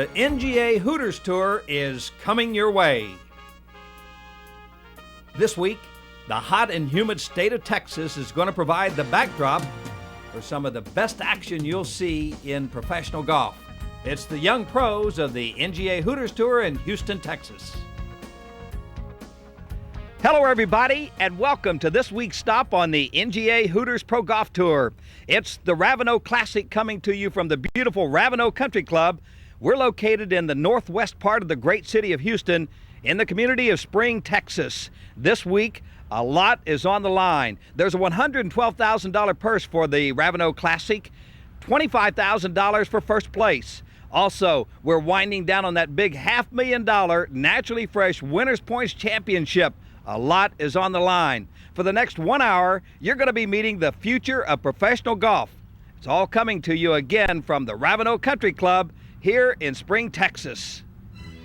The NGA Hooters Tour is coming your way. This week, the hot and humid state of Texas is going to provide the backdrop for some of the best action you'll see in professional golf. It's the young pros of the NGA Hooters Tour in Houston, Texas. Hello, everybody, and welcome to this week's stop on the NGA Hooters Pro Golf Tour. It's the Raveno Classic coming to you from the beautiful Raveno Country Club. We're located in the northwest part of the great city of Houston in the community of Spring, Texas. This week, a lot is on the line. There's a $112,000 purse for the Raveno Classic, $25,000 for first place. Also, we're winding down on that big $500,000 Naturally Fresh Winners Points Championship. A lot is on the line. For the next 1 hour, you're going to be meeting the future of professional golf. It's all coming to you again from the Raveno Country Club here in Spring, Texas.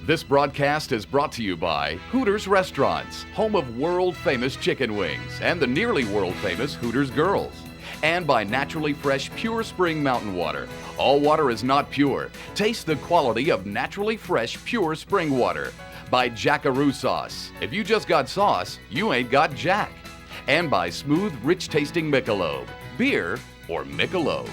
This broadcast is brought to you by Hooters Restaurants, home of world-famous chicken wings and the nearly world-famous Hooters Girls. And by Naturally Fresh Pure Spring Mountain Water. All water is not pure. Taste the quality of Naturally Fresh Pure Spring Water. By Jackaroo Sauce. If you just got sauce, you ain't got Jack. And by Smooth, rich-tasting Michelob. Beer or Michelob.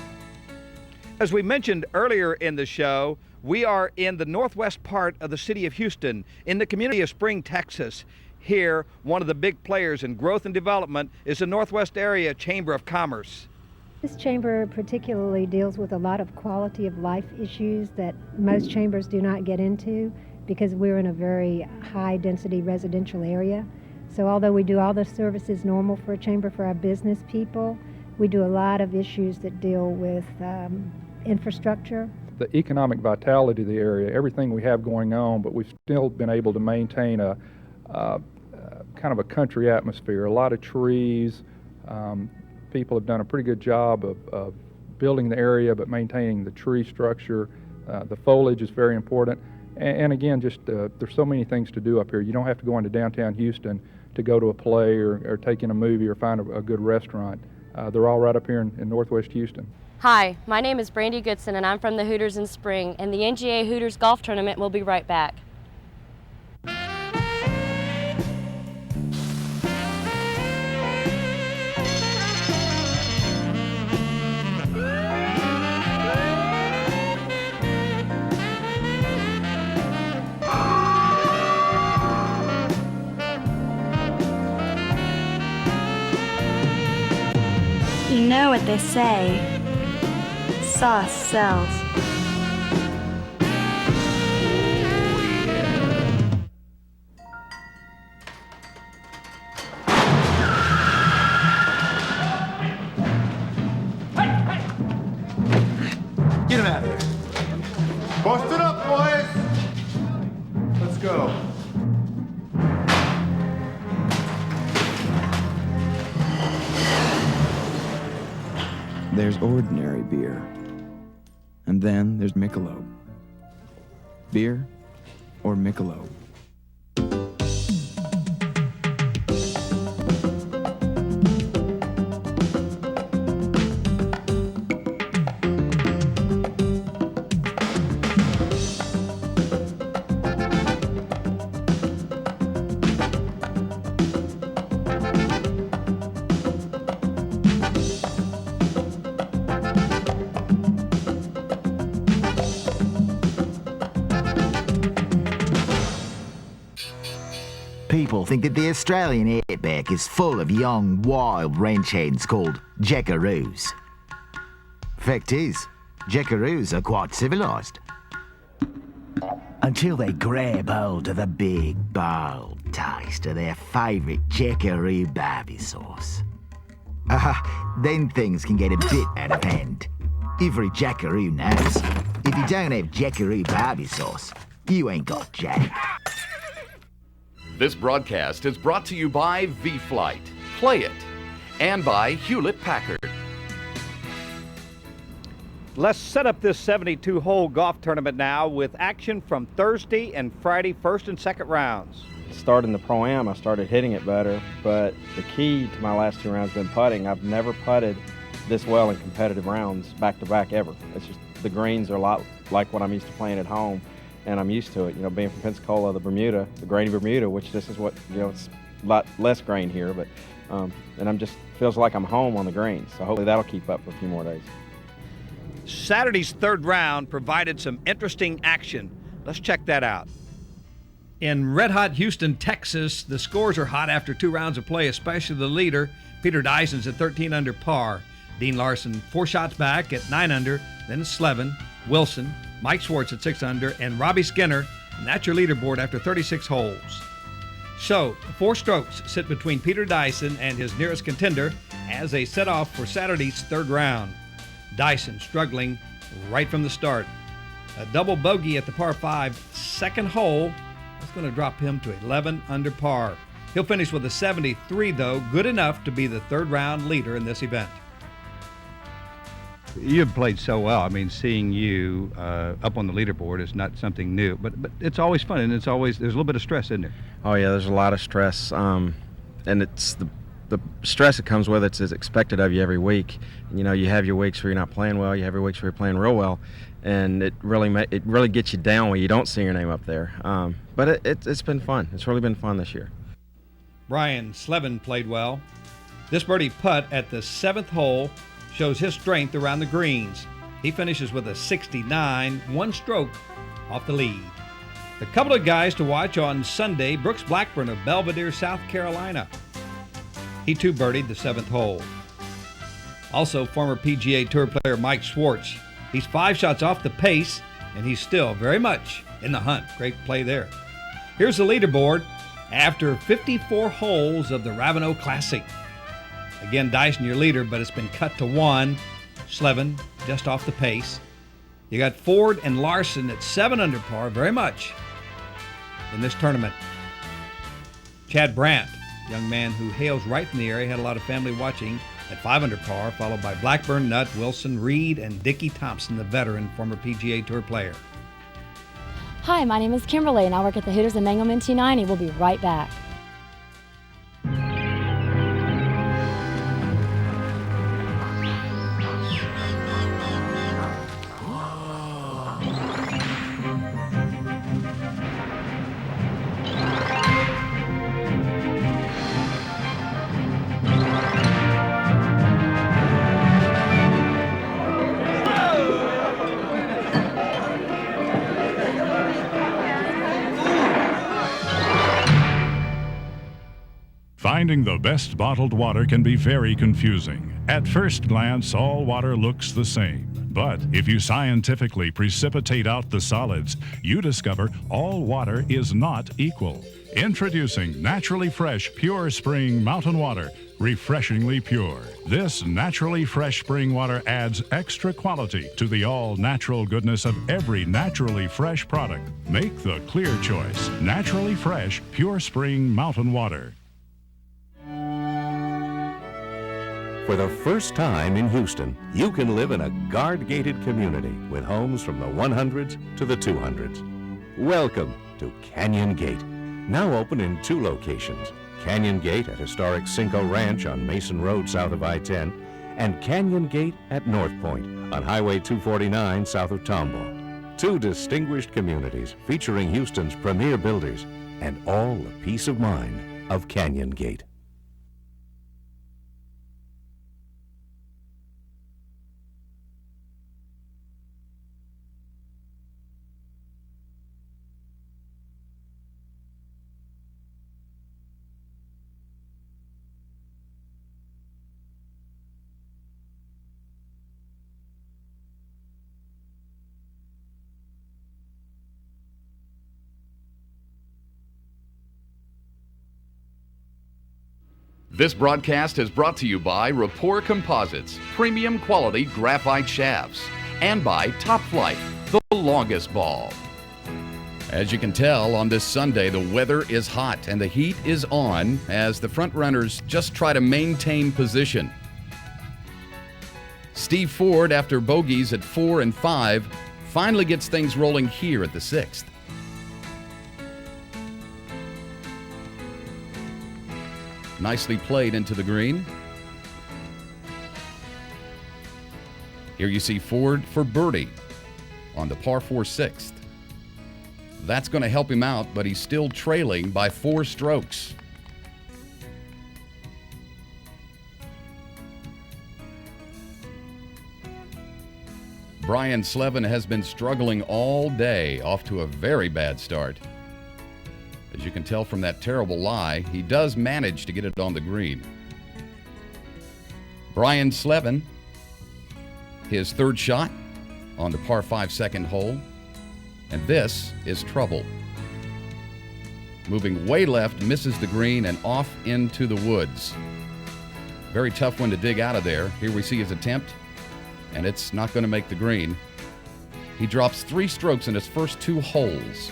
As we mentioned earlier in the show, we are in the northwest part of the city of Houston, in the community of Spring, Texas. Here, one of the big players in growth and development is the Northwest Area Chamber of Commerce. This chamber particularly deals with a lot of quality of life issues that most chambers do not get into because we're in a very high-density residential area. So although we do all the services normal for a chamber for our business people, we do a lot of issues that deal with infrastructure. The economic vitality of the area, everything we have going on, but we've still been able to maintain a kind of a country atmosphere, a lot of trees. People have done a pretty good job of building the area, but maintaining the tree structure. The foliage is very important. And again, just there's so many things to do up here. You don't have to go into downtown Houston to go to a play or take in a movie or find a good restaurant. They're all right up here in Northwest Houston. Hi, my name is Brandy Goodson and I'm from the Hooters in Spring, and the NGA Hooters Golf Tournament will be right back. You know what they say, sauce sells. Get him out of here. Post it up, boys. Let's go. There's ordinary beer, and then there's Michelob. Beer or Michelob? People think that the Australian outback is full of young, wild ranch hands called jackaroos. Fact is, jackaroos are quite civilised. Until they grab hold of the big, bold taste of their favourite jackaroo barbie sauce. Then things can get a bit out of hand. Every jackaroo knows, if you don't have jackaroo barbie sauce, you ain't got jack. This broadcast is brought to you by V-Flight, Play It, and by Hewlett-Packard. Let's set up this 72-hole golf tournament now with action from Thursday and Friday first and second rounds. Starting the Pro-Am, I started hitting it better, but the key to my last two rounds has been putting. I've never putted this well in competitive rounds back-to-back ever. It's just the greens are a lot like what I'm used to playing at home. and I'm used to it. Being from Pensacola, the Bermuda, the grainy Bermuda, which this is what, it's a lot less grain here, but and I'm just feels like I'm home on the greens. So hopefully that'll keep up for a few more days. Saturday's third round provided some interesting action. Let's check that out. In red-hot Houston, Texas, the scores are hot after 2 rounds of play, especially the leader, Peter Dyson's at 13 under par. Dean Larson 4 shots back at 9 under, then Slevin, Wilson, Mike Schwartz at 6 under, and Robbie Skinner, and that's your leaderboard after 36 holes. So, 4 strokes sit between Peter Dyson and his nearest contender as they set off for Saturday's third round. Dyson struggling right from the start. A double bogey at the par 5 second hole. That's going to drop him to 11 under par. He'll finish with a 73, though, good enough to be the third round leader in this event. You've played so well. I mean, seeing you up on the leaderboard is not something new, but it's always fun, and there's a little bit of stress, isn't there? Oh yeah, there's a lot of stress, and it's the stress that comes with it is expected of you every week. And, you have your weeks where you're not playing well, you have your weeks where you're playing real well, and it really gets you down when you don't see your name up there. But it's been fun. It's really been fun this year. Brian Slevin played well. This birdie putt at the 7th hole shows his strength around the greens. He finishes with a 69, 1 stroke off the lead. A couple of guys to watch on Sunday, Brooks Blackburn of Belvedere, South Carolina. He too birdied the 7th hole. Also, former PGA Tour player Mike Schwartz. He's 5 shots off the pace, and he's still very much in the hunt. Great play there. Here's the leaderboard after 54 holes of the Ravenel Classic. Again, Dyson your leader, but it's been cut to 1. Slevin just off the pace. You got Ford and Larson at 7 under par, very much in this tournament. Chad Brandt, young man who hails right from the area, had a lot of family watching, at 5 under par, followed by Blackburn, Nutt, Wilson, Reed, and Dickie Thompson, the veteran former PGA Tour player. Hi, my name is Kimberly, and I work at the Hooters in Mangleman 290. We'll be right back. Finding the best bottled water can be very confusing. At first glance, all water looks the same. But if you scientifically precipitate out the solids, you discover all water is not equal. Introducing Naturally Fresh Pure Spring Mountain Water, refreshingly pure. This naturally fresh spring water adds extra quality to the all-natural goodness of every naturally fresh product. Make the clear choice. Naturally Fresh Pure Spring Mountain Water. For the first time in Houston, you can live in a guard-gated community with homes from the 100s to the 200s. Welcome to Canyon Gate, now open in 2 locations. Canyon Gate at historic Cinco Ranch on Mason Road south of I-10, and Canyon Gate at North Point on Highway 249 south of Tomball. 2 distinguished communities featuring Houston's premier builders and all the peace of mind of Canyon Gate. This broadcast is brought to you by Rapport Composites, premium quality graphite shafts, and by Top Flight, the longest ball. As you can tell, on this Sunday, the weather is hot and the heat is on as the front runners just try to maintain position. Steve Ford, after bogeys at 4 and 5, finally gets things rolling here at the 6th. Nicely played into the green. Here you see Ford for birdie on the par 4 6th. That's going to help him out, but he's still trailing by 4 strokes. Brian Slevin has been struggling all day, off to a very bad start. As you can tell from that terrible lie, he does manage to get it on the green. Brian Slevin, his third shot on the par 5 second hole, and this is trouble. Moving way left, misses the green and off into the woods. Very tough one to dig out of there. Here we see his attempt, and it's not going to make the green. He drops 3 strokes in his first 2 holes.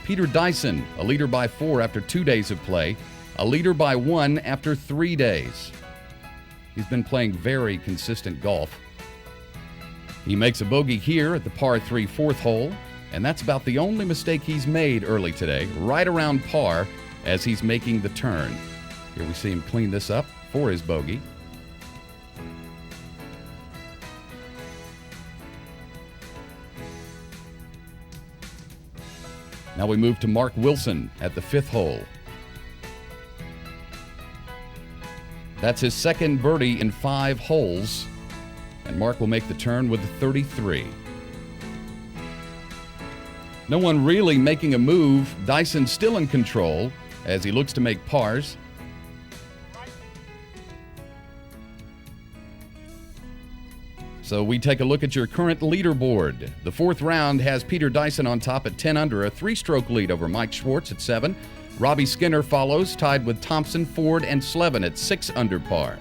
Peter Dyson, a leader by 4 after 2 days of play, a leader by 1 after 3 days. He's been playing very consistent golf. He makes a bogey here at the par 3 4th hole, and that's about the only mistake he's made early today, right around par as he's making the turn. Here we see him clean this up for his bogey. Now we move to Mark Wilson at the 5th hole. That's his second birdie in 5 holes, and Mark will make the turn with the 33. No one really making a move. Dyson still in control as he looks to make pars. So we take a look at your current leaderboard. The 4th round has Peter Dyson on top at 10 under, a 3-stroke lead over Mike Schwartz at 7. Robbie Skinner follows, tied with Thompson, Ford, and Slevin at 6 under par.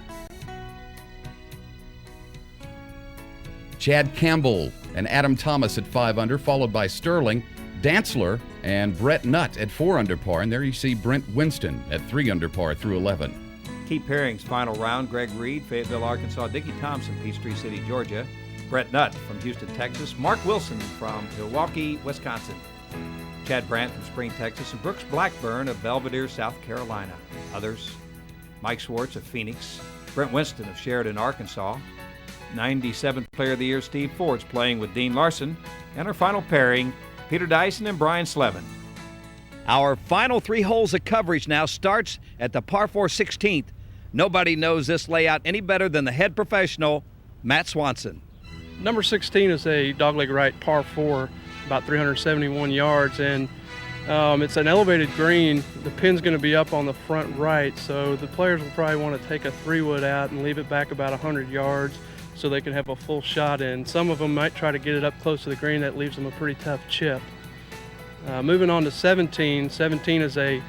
Chad Campbell and Adam Thomas at 5 under, followed by Sterling, Dantzler, and Brett Nutt at 4 under par. And there you see Brent Winston at 3 under par through 11. Keith Haring's final round, Greg Reed, Fayetteville, Arkansas, Dickie Thompson, Peachtree City, Georgia, Brett Nutt from Houston, Texas, Mark Wilson from Milwaukee, Wisconsin, Chad Brandt from Spring, Texas, and Brooks Blackburn of Belvedere, South Carolina. Others, Mike Schwartz of Phoenix, Brent Winston of Sheridan, Arkansas, 97th Player of the Year Steve Ford's playing with Dean Larson, and our final pairing, Peter Dyson and Brian Slevin. Our final 3 holes of coverage now starts at the par 4 16th. Nobody knows this layout any better than the head professional, Matt Swanson. Number 16 is a dogleg right par 4, about 371 yards, and it's an elevated green. The pin's going to be up on the front right, so the players will probably want to take a 3-wood out and leave it back about 100 yards so they can have a full shot in. Some of them might try to get it up close to the green. That leaves them a pretty tough chip. Moving on to 17. 17 is a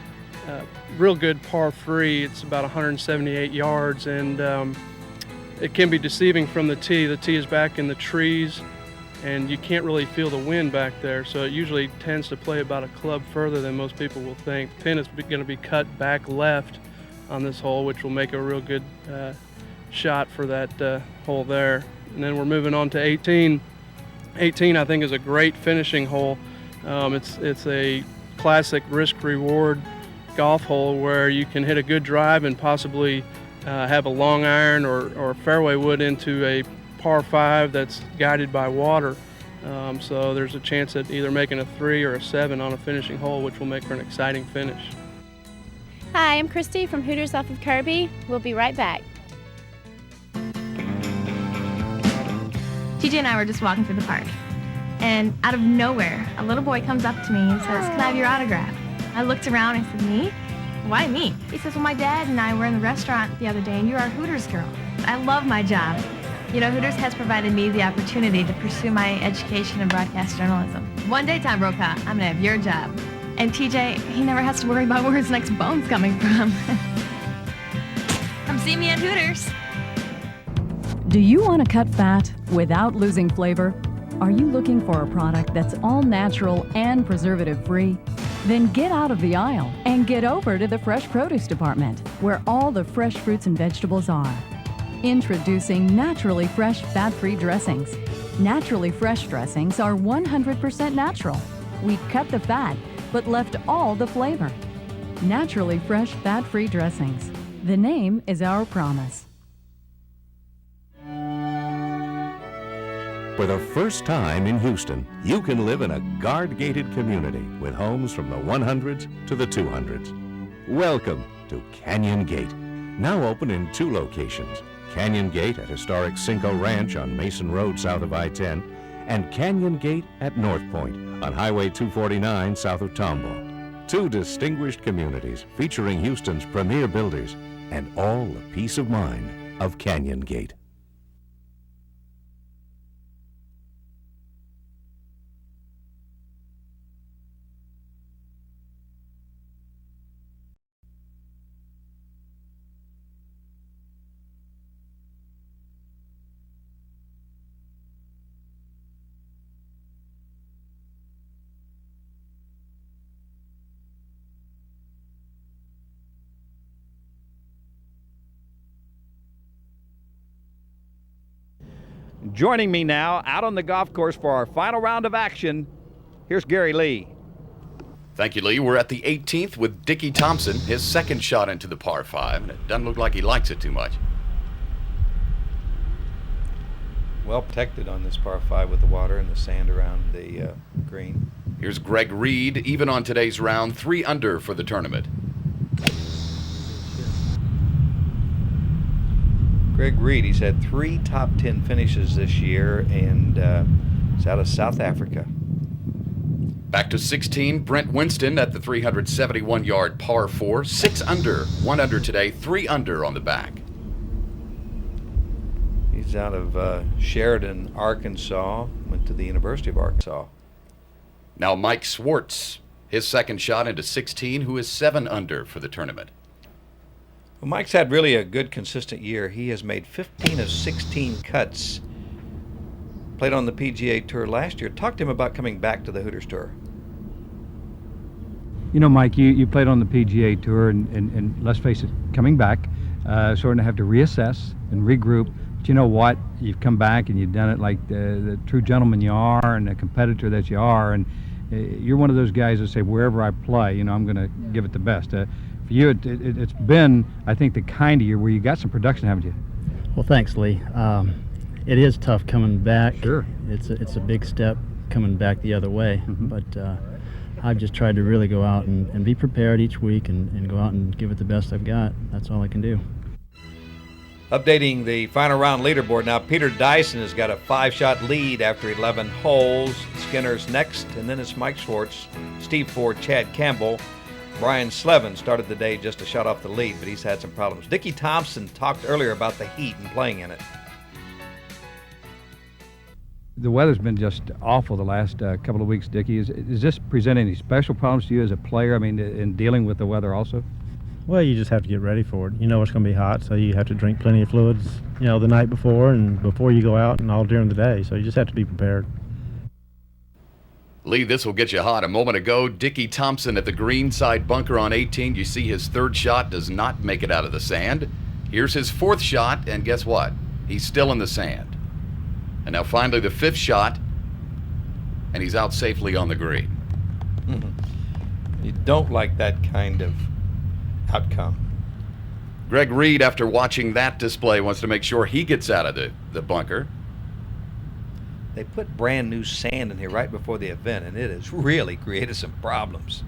real good par 3. It's about 178 yards, and it can be deceiving from the tee. The tee is back in the trees, and you can't really feel the wind back there, so it usually tends to play about a club further than most people will think. The pin is going to be cut back left on this hole, which will make a real good shot for that hole there. And then we're moving on to 18. 18, I think, is a great finishing hole. It's a classic risk-reward golf hole where you can hit a good drive and possibly have a long iron or fairway wood into a par 5 that's guided by water. So there's a chance at either making a 3 or a 7 on a finishing hole, which will make for an exciting finish. Hi, I'm Christy from Hooters off of Kirby. We'll be right back. TJ and I were just walking through the park, and out of nowhere, a little boy comes up to me and says, "Can I have your autograph?" I looked around and I said, "Me? Why me?" He says, "Well, my dad and I were in the restaurant the other day, and you're our Hooters girl." I love my job. You know, Hooters has provided me the opportunity to pursue my education in broadcast journalism. One day, Tom Brokaw, I'm gonna have your job. And TJ, he never has to worry about where his next bone's coming from. Come see me at Hooters. Do you want to cut fat without losing flavor? Are you looking for a product that's all natural and preservative-free? Then get out of the aisle and get over to the fresh produce department, where all the fresh fruits and vegetables are. Introducing Naturally Fresh Fat-Free Dressings. Naturally Fresh dressings are 100% natural. We cut the fat, but left all the flavor. Naturally Fresh Fat-Free Dressings. The name is our promise. For the first time in Houston, you can live in a guard-gated community with homes from the 100s to the 200s. Welcome to Canyon Gate, now open in 2 locations. Canyon Gate at historic Cinco Ranch on Mason Road south of I-10, and Canyon Gate at North Point on Highway 249 south of Tomball. 2 distinguished communities featuring Houston's premier builders and all the peace of mind of Canyon Gate. Joining me now out on the golf course for our final round of action, here's Gary Lee. Thank you, Lee. We're at the 18th with Dickie Thompson, his second shot into the par 5, and it doesn't look like he likes it too much. Well protected on this par 5 with the water and the sand around the green. Here's Greg Reed, even on today's round, 3 under for the tournament. Greg Reed, he's had 3 top 10 finishes this year, and he's out of South Africa. Back to 16, Brent Winston at the 371-yard par 4, 6 under, 1 under today, 3 under on the back. He's out of Sheridan, Arkansas, went to the University of Arkansas. Now Mike Swartz, his second shot into 16, who is 7 under for the tournament. Well, Mike's had really a good, consistent year. He has made 15 of 16 cuts. Played on the PGA Tour last year. Talk to him about coming back to the Hooters Tour. You know, Mike, you played on the PGA Tour, and let's face it, coming back, sort of have to reassess and regroup. But you know what? You've come back and you've done it like the true gentleman you are and the competitor that you are. And you're one of those guys that say, wherever I play, you know, I'm going to give it the best. For you, it's been, I think, the kind of year where you got some production, haven't you? Well, thanks, Lee. It is tough coming back. Sure. It's a big step coming back the other way. But I've just tried to really go out and be prepared each week and go out and give it the best I've got. That's all I can do. Updating the final round leaderboard now, Peter Dyson has got a 5-shot lead after 11 holes. Skinner's next, and then it's Mike Swartz, Steve Ford, Chad Campbell. Brian Slevin started the day just a shot off the lead, but he's had some problems. Dickie Thompson talked earlier about the heat and playing in it. The weather's been just awful the last couple of weeks, Dickie. Does this present any special problems to you as a player, I mean, in dealing with the weather also? Well, you just have to get ready for it. You know it's going to be hot, so you have to drink plenty of fluids, you know, the night before and before you go out and all during the day. So you just have to be prepared. Lee, this will get you hot. A moment ago, Dickie Thompson at the green side bunker on 18. You see his 3rd shot does not make it out of the sand. Here's his 4th shot, and guess what? He's still in the sand. And now finally the 5th shot, and he's out safely on the green. You don't like that kind of outcome. Greg Reed, after watching that display, wants to make sure he gets out of the bunker. They put brand new sand in here right before the event, and it has really created some problems.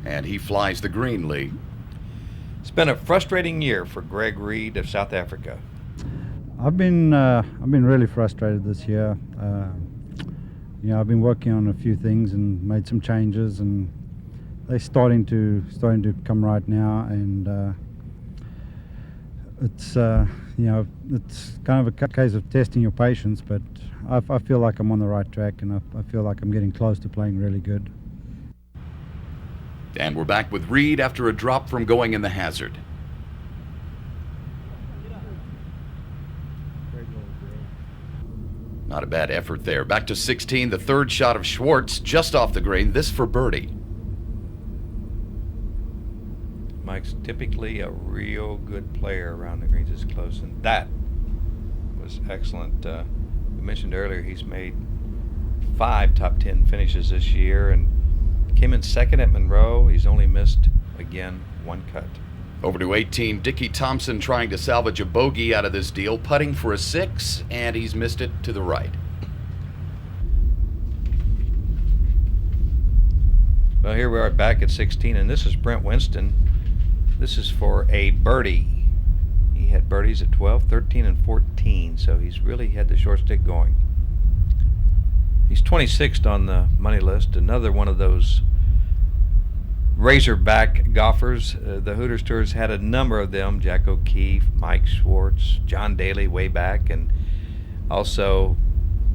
And he flies the green, Lee. It's been a frustrating year for Greg Reed of South Africa. I've been really frustrated this year. You know, I've been working on a few things and made some changes, and they're starting to come right now. And it's you know, it's kind of a case of testing your patience, but I feel like I'm on the right track, and I feel like I'm getting close to playing really good. And we're back with Reed after a drop from going in the hazard. Not a bad effort there. Back to 16, the 3rd shot of Schwartz, just off the green, this for birdie. Mike's typically a real good player around the greens as close, and that was excellent. We mentioned earlier he's made 5 top 10 finishes this year and came in 2nd at Monroe. He's only missed, again, 1 cut. Over to 18, Dickie Thompson trying to salvage a bogey out of this deal, putting for a 6, and he's missed it to the right. Well, here we are back at 16, and this is Brent Winston. This is for a birdie. He had birdies at 12, 13, and 14, so he's really had the short stick going. He's 26th on the money list, another one of those Razorback golfers. The Hooters Tour's had a number of them, Jack O'Keefe, Mike Schwartz, John Daly way back, and also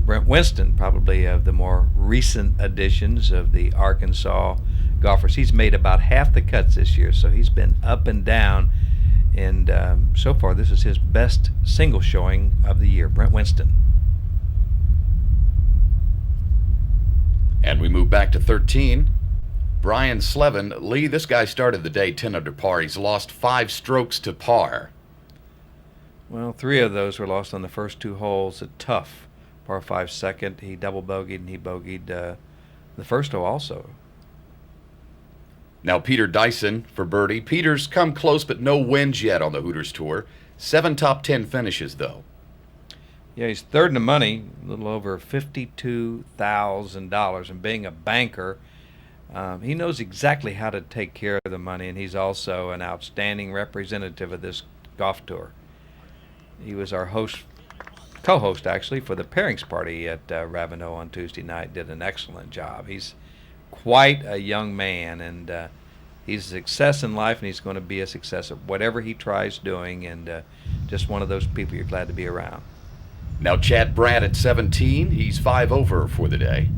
Brent Winston, probably of the more recent additions of the Arkansas golfers. He's made about half the cuts this year, so he's been up and down, and so far this is his best single showing of the year. Brent Winston. And we move back to 13. Brian Slevin. Lee, this guy started the day 10 under par. He's lost 5 strokes to par. Well, 3 of those were lost on the first 2 holes at Tough. Par 5 second, he double bogeyed, and he bogeyed the first hole also. Now Peter Dyson for birdie. Peter's come close, but no wins yet on the Hooters Tour. 7 top 10 finishes, though. Yeah, he's third in the money, a little over $52,000. And being a banker, he knows exactly how to take care of the money, and he's also an outstanding representative of this golf tour. He was our co-host actually for the pairings party at Ravenel on Tuesday night. Did an excellent job. He's quite a young man, and he's a success in life, and he's going to be a success at whatever he tries doing, and just one of those people you're glad to be around. Now Chad Brandt at 17. He's 5 over for the day.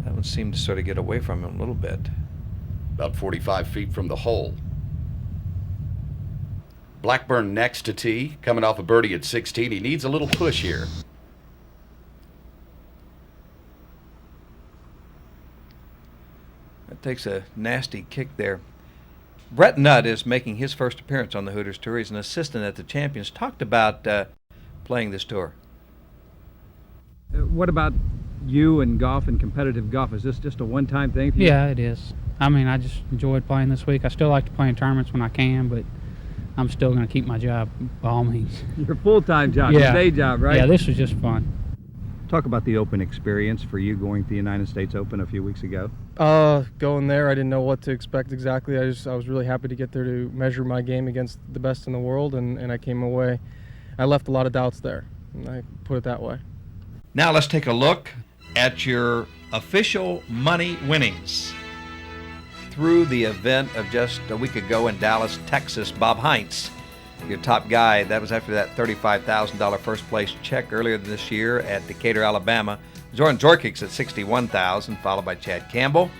That one seemed to sort of get away from him a little bit. About 45 feet from the hole. Blackburn next to tee, coming off a birdie at 16. He needs a little push here. That takes a nasty kick there. Brett Nutt is making his first appearance on the Hooters Tour. He's an assistant at the Champions. Talked about playing this tour. What about you and golf and competitive golf? Is this just a one-time thing for you? Yeah, it is. I mean, I just enjoyed playing this week. I still like to play in tournaments when I can, but I'm still going to keep my job by all means. Your full-time job, yeah. Your day job, right? Yeah, this was just fun. Talk about the Open experience for you going to the United States Open a few weeks ago. Going there, I didn't know what to expect exactly. I was really happy to get there to measure my game against the best in the world, and I came away. I left a lot of doubts there, and I put it that way. Now let's take a look at your official money winnings. Through the event of just a week ago in Dallas, Texas, Bob Heinz, your top guy, that was after that $35,000 first place check earlier this year at Decatur, Alabama. Zoran Zorkic at $61,000, followed by Chad Campbell.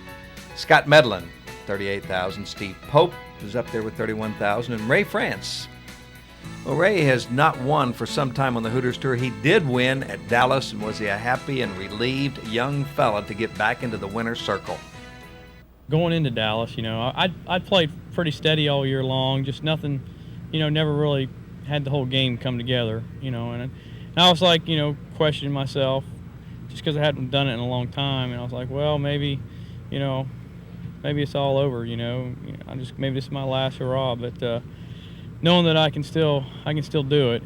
Scott Medlin, $38,000. Steve Pope is up there with $31,000. And Ray France. Well, Ray has not won for some time on the Hooters Tour. He did win at Dallas, and was he a happy and relieved young fella to get back into the winner's circle. Going into Dallas, I'd played pretty steady all year long, just nothing, never really had the whole game come together, and I was like, questioning myself just because I hadn't done it in a long time, and I was like, well, maybe it's all over, maybe this is my last hurrah, but knowing that I can still do it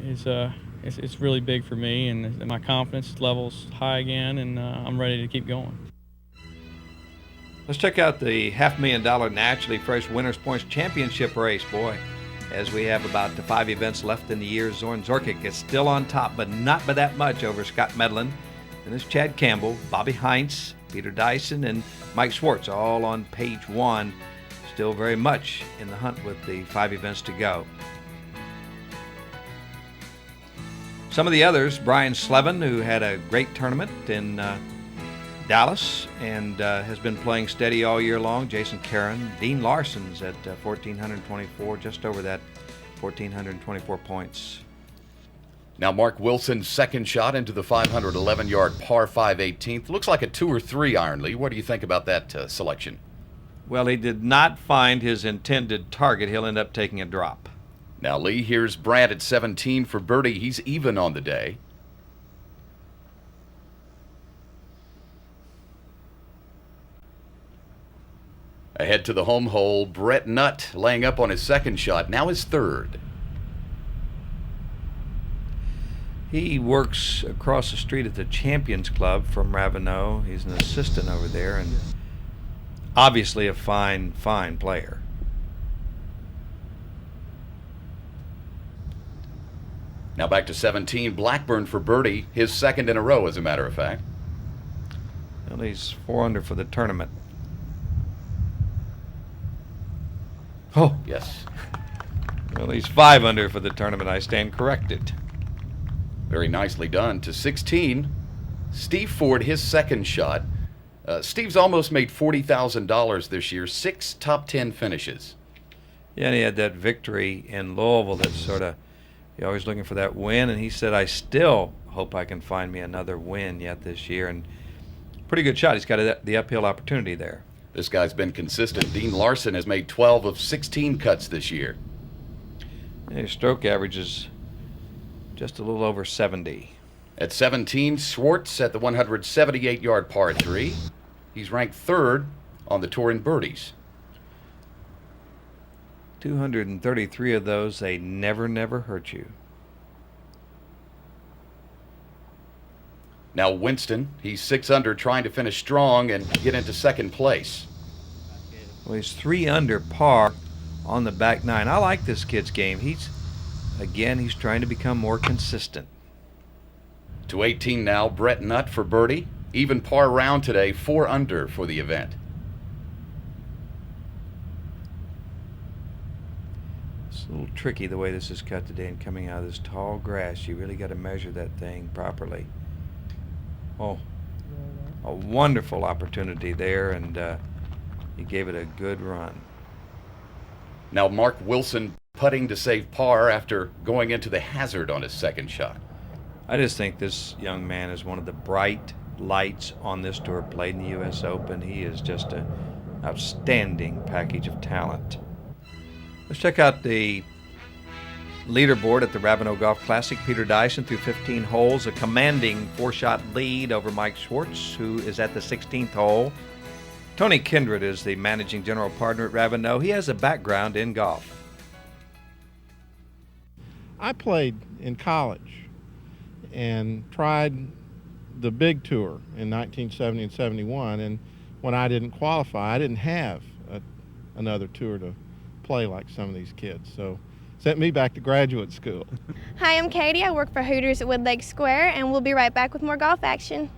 it's really big for me, and my confidence level's high again, and I'm ready to keep going. Let's check out the $500,000 Naturally Fresh Winners Points Championship race, boy. As we have about 5 events left in the year, Zoran Zorkic is still on top, but not by that much over Scott Medlin. And there's Chad Campbell, Bobby Heinz, Peter Dyson, and Mike Schwartz, all on page 1. Still very much in the hunt with the 5 events to go. Some of the others, Brian Slevin, who had a great tournament in Dallas and has been playing steady all year long. Jason Caron, Dean Larson's at 1,424, just over that 1,424 points. Now Mark Wilson's second shot into the 511-yard par 5 18th. Looks like a 2 or 3 iron, Lee. What do you think about that selection? Well, he did not find his intended target. He'll end up taking a drop. Now, Lee, here's Brandt at 17 for birdie. He's even on the day. Ahead to the home hole, Brett Nutt laying up on his second shot, now his third. He works across the street at the Champions Club from Ravenel. He's an assistant over there and obviously a fine player. Now back to 17, Blackburn for birdie, his second in a row, as a matter of fact. Well, he's 4 under for the tournament. Oh. Yes. Well, he's 5 under for the tournament. I stand corrected. Very nicely done. To 16, Steve Ford, his second shot. Steve's almost made $40,000 this year, 6 top 10 finishes. Yeah, and he had that victory in Louisville that sort of, you're always looking for that win, and he said, I still hope I can find me another win yet this year. And pretty good shot. He's got the uphill opportunity there. This guy's been consistent. Dean Larson has made 12 of 16 cuts this year. And his stroke average is just a little over 70. At 17, Schwartz at the 178-yard par 3. He's ranked 3rd on the tour in birdies. 233 of those, they never hurt you. Now Winston, he's 6 under, trying to finish strong and get into second place. Well, he's 3 under par on the back 9. I like this kid's game. He's trying to become more consistent. To 18 now, Brett Nutt for birdie. Even par round today, 4 under for the event. It's a little tricky the way this is cut today and coming out of this tall grass. You really got to measure that thing properly. Oh, a wonderful opportunity there, and he gave it a good run. Now Mark Wilson putting to save par after going into the hazard on his second shot. I just think this young man is one of the bright lights on this tour. Played in the U.S. Open. He is just an outstanding package of talent. Let's check out the leaderboard at the Ravenel Golf Classic. Peter Dyson through 15 holes, a commanding 4-shot lead over Mike Schwartz, who is at the 16th hole. Tony Kindred is the managing general partner at Ravenel. He has a background in golf. I played in college and tried the big tour in 1970 and 71, and when I didn't qualify, I didn't have another tour to play like some of these kids, so sent me back to graduate school. Hi, I'm Katie. I work for Hooters at Wood Lake Square, and we'll be right back with more golf action.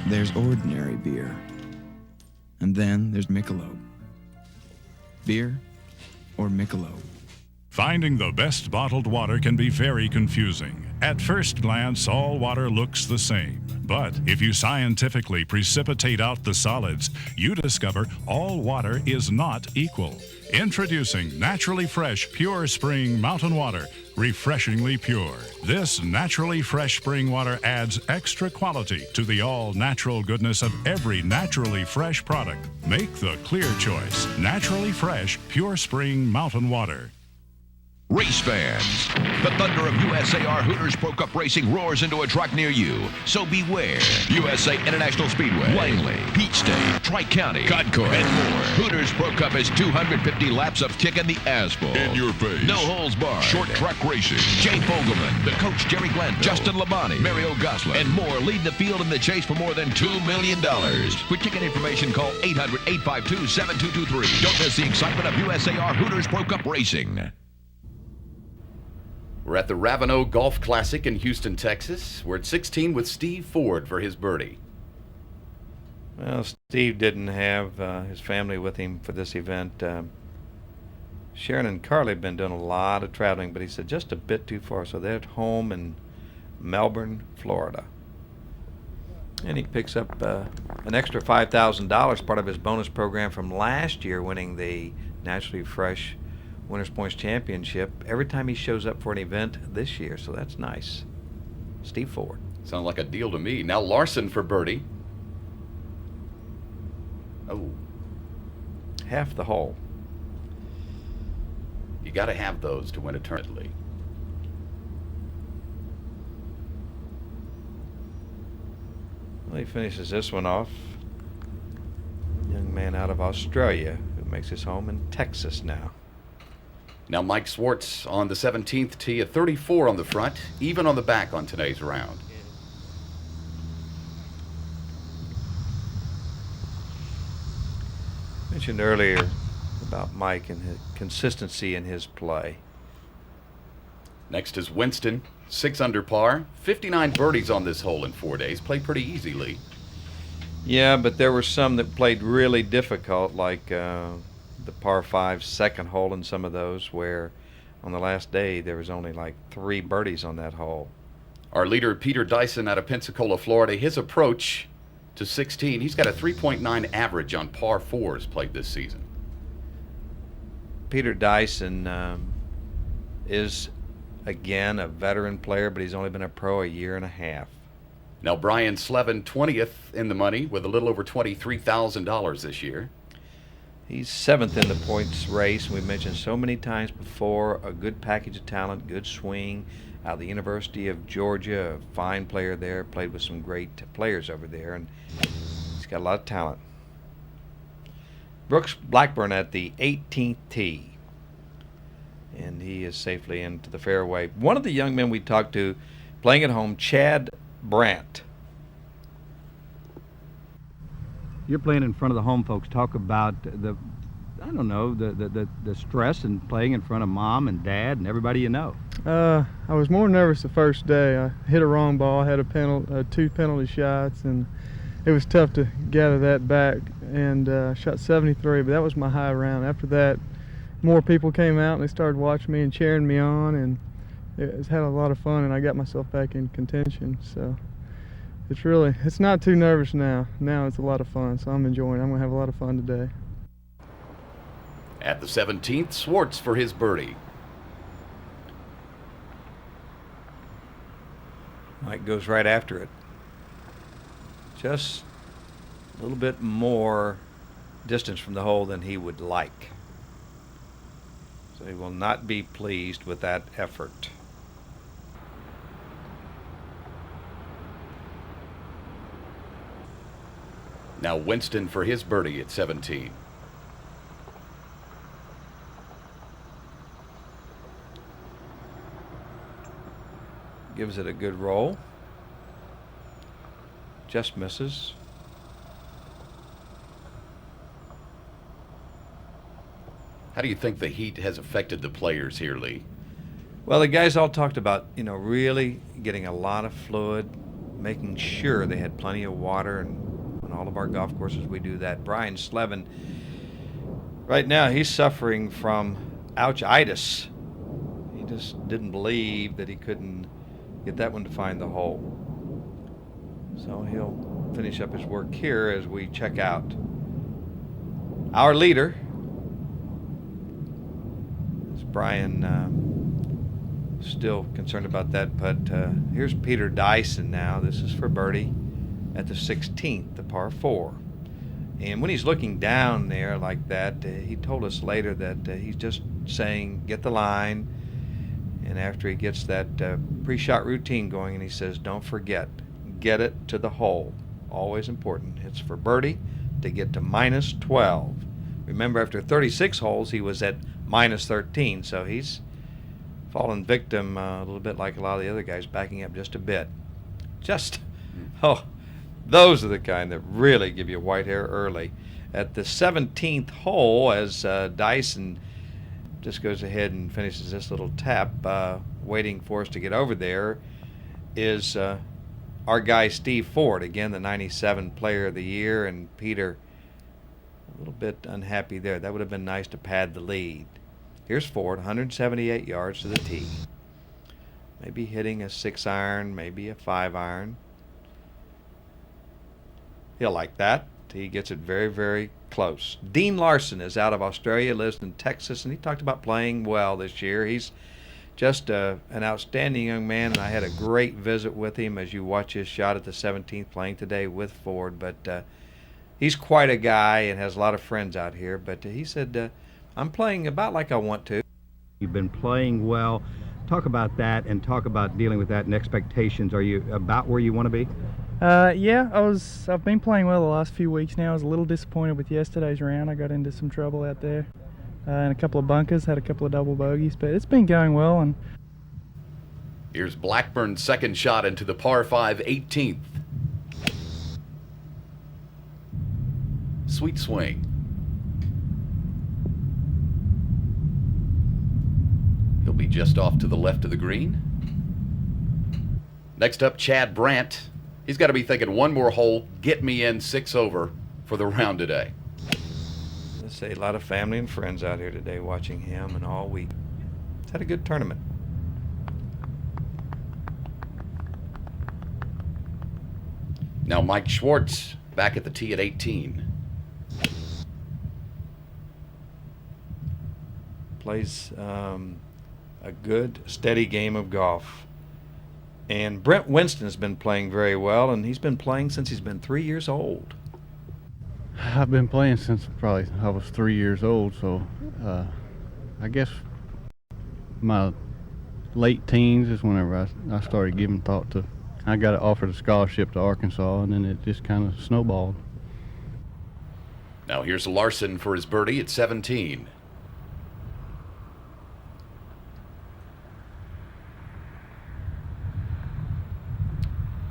There's ordinary beer. And then there's Michelob. Beer or Michelob? Finding the best bottled water can be very confusing. At first glance, all water looks the same. But if you scientifically precipitate out the solids, you discover all water is not equal. Introducing Naturally Fresh Pure Spring Mountain Water. Refreshingly pure. This naturally fresh spring water adds extra quality to the all-natural goodness of every naturally fresh product. Make the clear choice. Naturally Fresh Pure Spring Mountain Water. Race fans, the thunder of USAR Hooters Pro Cup racing roars into a track near you. So beware. USA International Speedway, Langley, Peach State, Tri-County, Concord, and more. Hooters Pro Cup is 250 laps of kicking the asphalt. In your face. No holes barred. Short track racing. Jay Fogelman, the coach Jerry Glando, Justin Labonte, Mario Gosselin, and more lead the field in the chase for more than $2 million. For ticket information, call 800-852-7223. Don't miss the excitement of USAR Hooters Pro Cup racing. We're at the Raveno Golf Classic in Houston, Texas. We're at 16 with Steve Ford for his birdie. Well, Steve didn't have his family with him for this event. Sharon and Carly have been doing a lot of traveling, but he said just a bit too far, so they're at home in Melbourne, Florida. And he picks up an extra $5,000, part of his bonus program from last year, winning the Naturally Fresh Winners Points Championship every time he shows up for an event this year, so that's nice. Steve Ford. Sounds like a deal to me. Now Larson for birdie. Oh. Half the hole. You got to have those to win a tournament league. Well, he finishes this one off. Young man out of Australia who makes his home in Texas now. Now Mike Swartz on the 17th tee, a 34 on the front, even on the back on today's round. Mentioned earlier about Mike and his consistency in his play. Next is Winston, 6 under par, 59 birdies on this hole in 4 days. Played pretty easily. Yeah, but there were some that played really difficult, like the par 5 second hole and some of those where on the last day there was only like 3 birdies on that hole. Our leader, Peter Dyson out of Pensacola, Florida, his approach to 16, he's got a 3.9 average on par 4s played this season. Peter Dyson is, again, a veteran player, but he's only been a pro a year and a half. Now Brian Slevin, 20th in the money with a little over $23,000 this year. He's 7th in the points race. We mentioned so many times before, a good package of talent, good swing. Out of the University of Georgia, a fine player there, played with some great players over there, and he's got a lot of talent. Brooks Blackburn at the 18th tee, and he is safely into the fairway. One of the young men we talked to playing at home, Chad Brandt. You're playing in front of the home folks. Talk about the stress and playing in front of mom and dad and everybody you know. I was more nervous the first day. I hit a wrong ball, had a 2 penalty shots, and it was tough to gather that back, and shot 73, but that was my high round. After that, more people came out and they started watching me and cheering me on, and it's had a lot of fun, and I got myself back in contention. So it's not too nervous now. Now it's a lot of fun, so I'm enjoying it. I'm going to have a lot of fun today. At the 17th, Swartz for his birdie. Mike goes right after it. Just a little bit more distance from the hole than he would like. So he will not be pleased with that effort. Now Winston for his birdie at 17. Gives it a good roll. Just misses. How do you think the heat has affected the players here, Lee? Well, the guys all talked about, really getting a lot of fluid, making sure they had plenty of water, and on all of our golf courses we do that. Brian Slevin, right now he's suffering from ouchitis. He just didn't believe that he couldn't get that one to find the hole. So he'll finish up his work here as we check out. Our leader is Brian, still concerned about that putt. Here's Peter Dyson now. This is for birdie at the 16th, the par 4. And when he's looking down there like that, he told us later that he's just saying, get the line. And after he gets that pre-shot routine going, and he says, don't forget, get it to the hole. Always important. It's for birdie to get to minus 12. Remember, after 36 holes, he was at minus 13, so he's fallen victim a little bit like a lot of the other guys, backing up just a bit. Those are the kind that really give you white hair early. At the 17th hole, as Dyson just goes ahead and finishes this little tap, waiting for us to get over there is our guy Steve Ford, again the 97 Player of the Year, and Peter a little bit unhappy there. That would have been nice to pad the lead. Here's Ford, 178 yards to the tee. Maybe hitting a 6-iron, maybe a 5-iron. He'll like that. He gets it very, very close. Dean Larson is out of Australia, lives in Texas, and he talked about playing well this year. He's just an outstanding young man, and I had a great visit with him as you watch his shot at the 17th playing today with Ford. But he's quite a guy and has a lot of friends out here. But he said, I'm playing about like I want to. You've been playing well. Talk about that and talk about dealing with that and expectations. Are you about where you want to be? Yeah, I've been playing well the last few weeks now. I was a little disappointed with yesterday's round. I got into some trouble out there and a couple of bunkers, had a couple of double bogeys, but it's been going well. And here's Blackburn's second shot into the par 5 18th. Sweet swing. He'll be just off to the left of the green. Next up, Chad Brandt. He's got to be thinking one more hole, get me in 6 over for the round today. Let's say a lot of family and friends out here today watching him and all week. He's had a good tournament. Now Mike Schwartz back at the tee at 18. Plays a good, steady game of golf. And Brent Winston has been playing very well, and he's been playing since he's been 3 years old. I've been playing since probably I was 3 years old, so I guess my late teens is whenever I started giving thought to. I got offered a scholarship to Arkansas, and then it just kind of snowballed. Now here's Larson for his birdie at 17.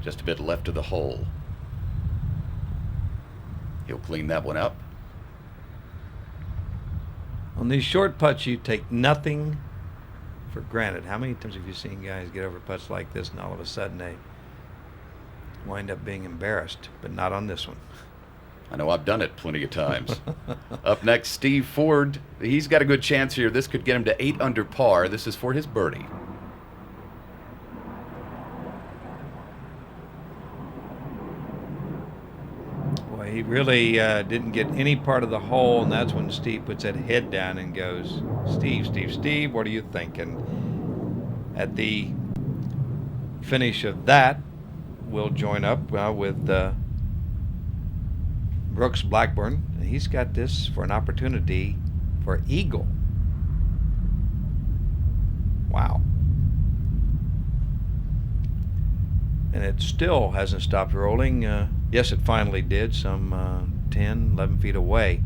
Just a bit left of the hole. He'll clean that one up. On these short putts, you take nothing for granted. How many times have you seen guys get over putts like this and all of a sudden they wind up being embarrassed? But not on this one. I know I've done it plenty of times. Up next, Steve Ford. He's got a good chance here. This could get him to 8 under par. This is for his birdie. He really didn't get any part of the hole, and that's when Steve puts that head down and goes, Steve, what are you thinking? At the finish of that, we'll join up with Brooks Blackburn. He's got this for an opportunity for eagle. Wow. And it still hasn't stopped rolling. Yes, it finally did, some 10, 11 feet away.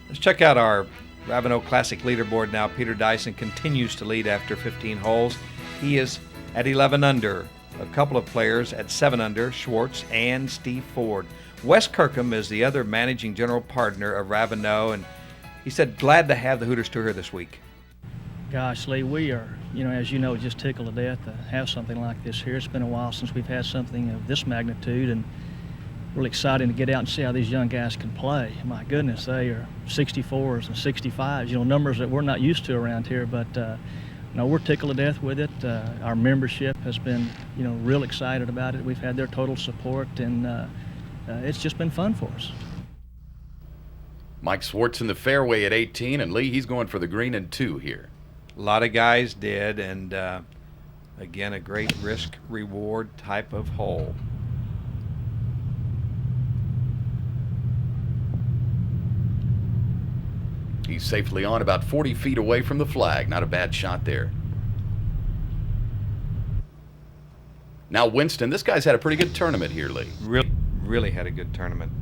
Let's check out our Ravenel Classic leaderboard now. Peter Dyson continues to lead after 15 holes. He is at 11 under. A couple of players at 7 under, Schwartz and Steve Ford. Wes Kirkham is the other managing general partner of Ravenel, and he said, glad to have the Hooters Tour here this week. Gosh, Lee, we are, as you know, just tickled to death to have something like this here. It's been a while since we've had something of this magnitude, and really exciting to get out and see how these young guys can play. My goodness, they are 64s and 65s, numbers that we're not used to around here, but we're tickled to death with it. Our membership has been, real excited about it. We've had their total support, and it's just been fun for us. Mike Schwartz in the fairway at 18, and Lee, he's going for the green and 2 here. A lot of guys did, and again, a great risk-reward type of hole. He's safely on about 40 feet away from the flag. Not a bad shot there. Now Winston, this guy's had a pretty good tournament here, Lee. Really had a good tournament.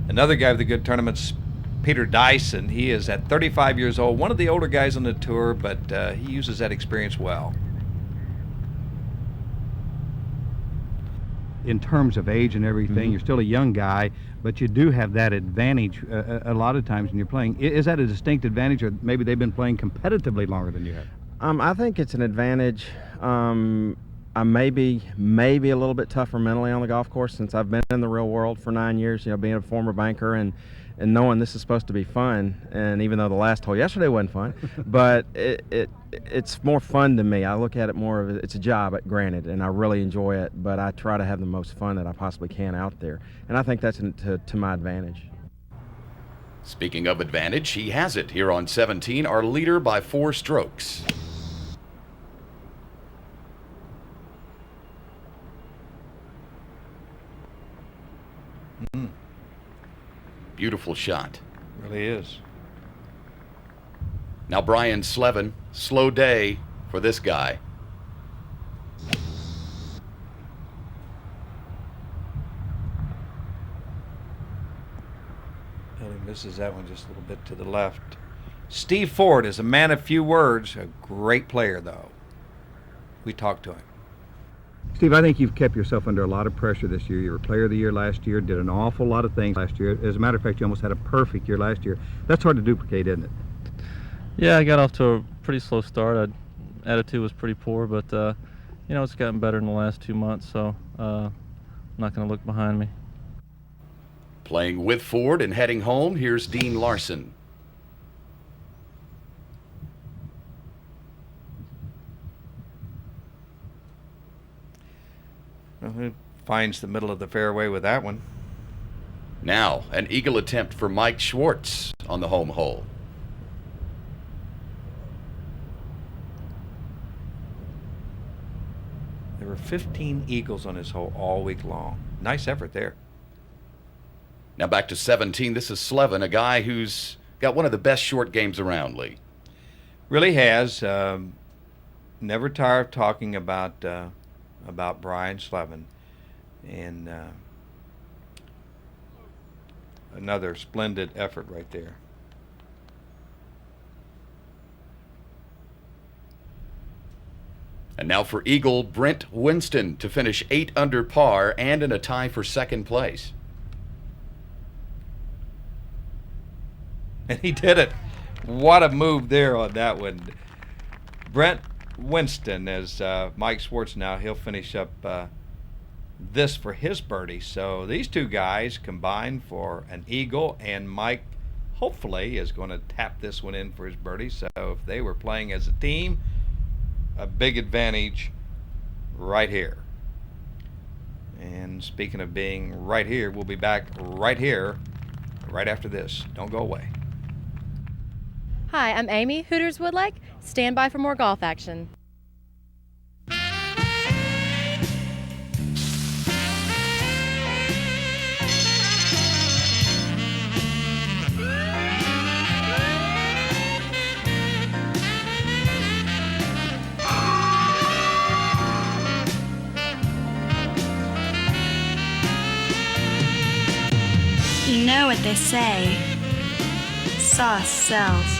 Another guy with a good tournament's Peter Dyson. He is at 35 years old, one of the older guys on the tour, but he uses that experience well. In terms of age and everything, you're still a young guy, but you do have that advantage a lot of times when you're playing. Is that a distinct advantage, or maybe they've been playing competitively longer than you have? I think it's an advantage. I may be a little bit tougher mentally on the golf course since I've been in the real world for 9 years, being a former banker and knowing this is supposed to be fun. And even though the last hole yesterday wasn't fun, but it's more fun to me. I look at it more of it's a job, granted, and I really enjoy it, but I try to have the most fun that I possibly can out there. And I think that's to my advantage. Speaking of advantage, he has it here on 17, our leader by 4 strokes. Beautiful shot. Really is. Now Brian Slevin, slow day for this guy. Well, he misses that one just a little bit to the left. Steve Ford is a man of few words, a great player, though. We talked to him. Steve, I think you've kept yourself under a lot of pressure this year. You were Player of the Year last year, did an awful lot of things last year. As a matter of fact, you almost had a perfect year last year. That's hard to duplicate, isn't it? Yeah, I got off to a pretty slow start. Attitude was pretty poor, but it's gotten better in the last 2 months, so I'm not going to look behind me. Playing with Ford and heading home, here's Dean Larson. Who finds the middle of the fairway with that one? Now, an eagle attempt for Mike Schwartz on the home hole. There were 15 eagles on his hole all week long. Nice effort there. Now back to 17. This is Slevin, a guy who's got one of the best short games around, Lee. Really has. Never tired of talking about Brian Slevin. And another splendid effort right there. And now for eagle Brent Winston to finish 8 under par and in a tie for second place. And he did it. What a move there on that one. Brent Winston, as Mike Schwartz now, he'll finish up this for his birdie. So these two guys combined for an eagle, and Mike hopefully is going to tap this one in for his birdie. So if they were playing as a team, a big advantage right here. And speaking of being right here, we'll be back right here right after this. Don't go away. Hi, I'm Amy, Hooters Woodlake. Stand by for more golf action. You know what they say, sauce sells.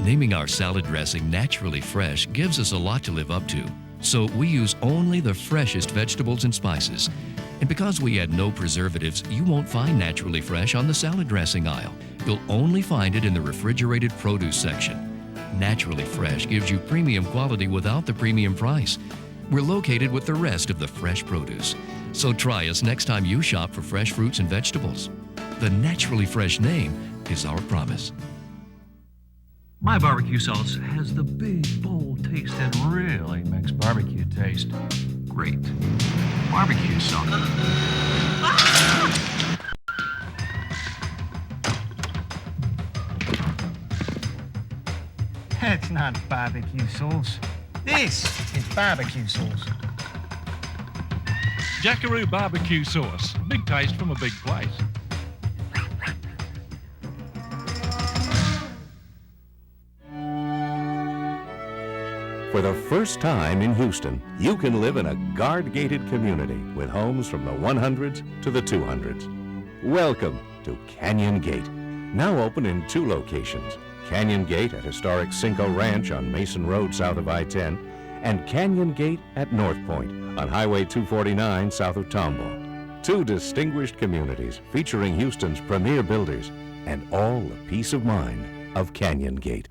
Naming our salad dressing Naturally Fresh gives us a lot to live up to. So we use only the freshest vegetables and spices. And because we add no preservatives, you won't find Naturally Fresh on the salad dressing aisle. You'll only find it in the refrigerated produce section. Naturally Fresh gives you premium quality without the premium price. We're located with the rest of the fresh produce. So try us next time you shop for fresh fruits and vegetables. The Naturally Fresh name is our promise. My barbecue sauce has the big, bold taste that really makes barbecue taste great. Barbecue sauce. That's not barbecue sauce. This is barbecue sauce. Jackaroo barbecue sauce. Big taste from a big place. For the first time in Houston, you can live in a guard-gated community with homes from the 100s to the 200s. Welcome to Canyon Gate, now open in 2 locations. Canyon Gate at historic Cinco Ranch on Mason Road south of I-10, and Canyon Gate at North Point on Highway 249 south of Tomball. 2 distinguished communities featuring Houston's premier builders, and all the peace of mind of Canyon Gate.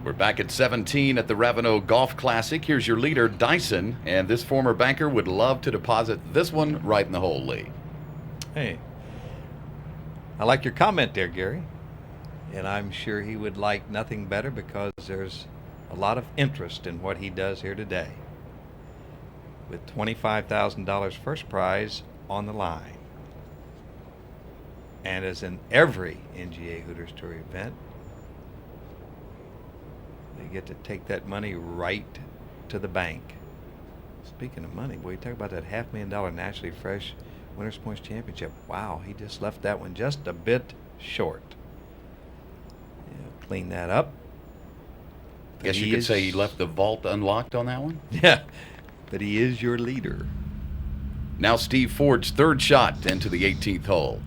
We're back at 17 at the Ravenel Golf Classic. Here's your leader, Dyson, and this former banker would love to deposit this one right in the hole, Lee. Hey, I like your comment there, Gary. And I'm sure he would like nothing better because there's a lot of interest in what he does here today. With $25,000 first prize on the line. And as in every NGA Hooters Tour event, they get to take that money right to the bank. Speaking of money, boy, you talk about that $500,000 Naturally Fresh Winners Points Championship. Wow, he just left that one just a bit short. Yeah, clean that up. Guess you could say he left the vault unlocked on that one? Yeah, but he is your leader. Now Steve Ford's third shot into the 18th hole.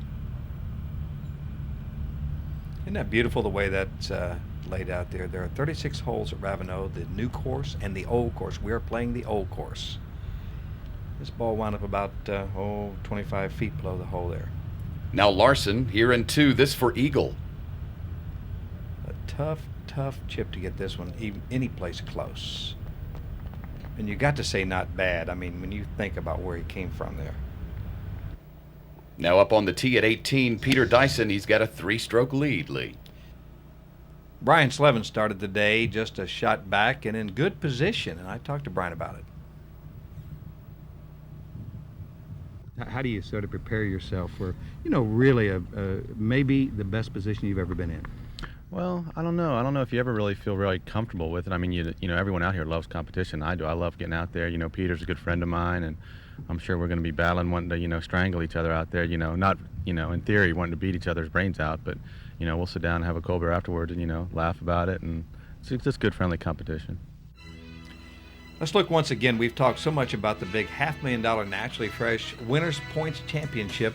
Isn't that beautiful the way that's laid out there? There are 36 holes at Ravenel, the new course and the old course. We are playing the old course. This ball wound up about 25 feet below the hole there. Now Larson here in 2, this for eagle. A tough chip to get this one even any place close. And you got to say not bad. I mean, when you think about where he came from there. Now up on the tee at 18, Peter Dyson. He's got a 3-stroke lead, Lee. Brian Slevin started the day just a shot back and in good position, and I talked to Brian about it. How do you sort of prepare yourself for, really maybe the best position you've ever been in? Well, I don't know. I don't know if you ever really feel really comfortable with it. I mean, everyone out here loves competition. I do. I love getting out there. Peter's a good friend of mine, and I'm sure we're going to be battling, wanting to, strangle each other out there. Not, in theory, wanting to beat each other's brains out, but, we'll sit down and have a cold beer afterwards and, laugh about it, and it's just good, friendly competition. Let's look once again. We've talked so much about the big $500,000 Naturally Fresh Winners Points Championship.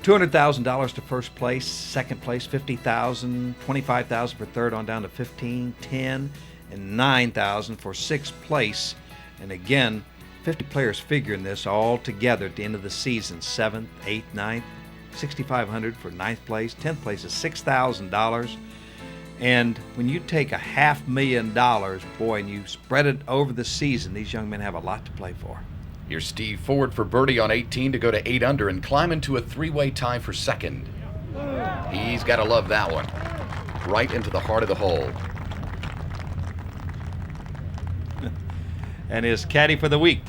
$200,000 to first place, second place $50,000, $25,000 for third on down to $15,000, $10,000, and $9,000 for sixth place. And again, 50 players figuring this all together at the end of the season. 7th, 8th, 9th, $6,500 for ninth place. 10th place is $6,000. And when you take $500,000, boy, and you spread it over the season, these young men have a lot to play for. Here's Steve Ford for birdie on 18 to go to 8 under and climb into a 3-way tie for second. He's got to love that one. Right into the heart of the hole. And his caddy for the week.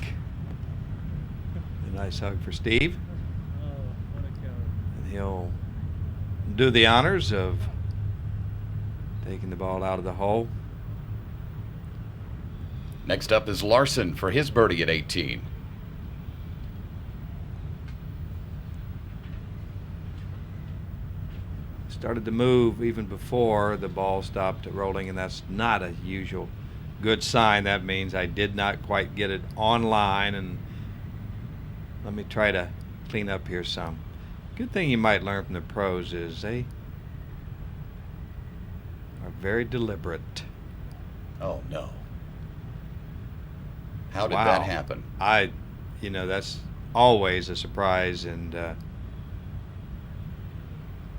A nice hug for Steve. And he'll do the honors of taking the ball out of the hole. Next up is Larson for his birdie at 18. Started to move even before the ball stopped rolling, and that's not a usual good sign. That means I did not quite get it online, and let me try to clean up here some. Good thing you might learn from the pros is they are very deliberate. Oh no. How did that happen? That's always a surprise, and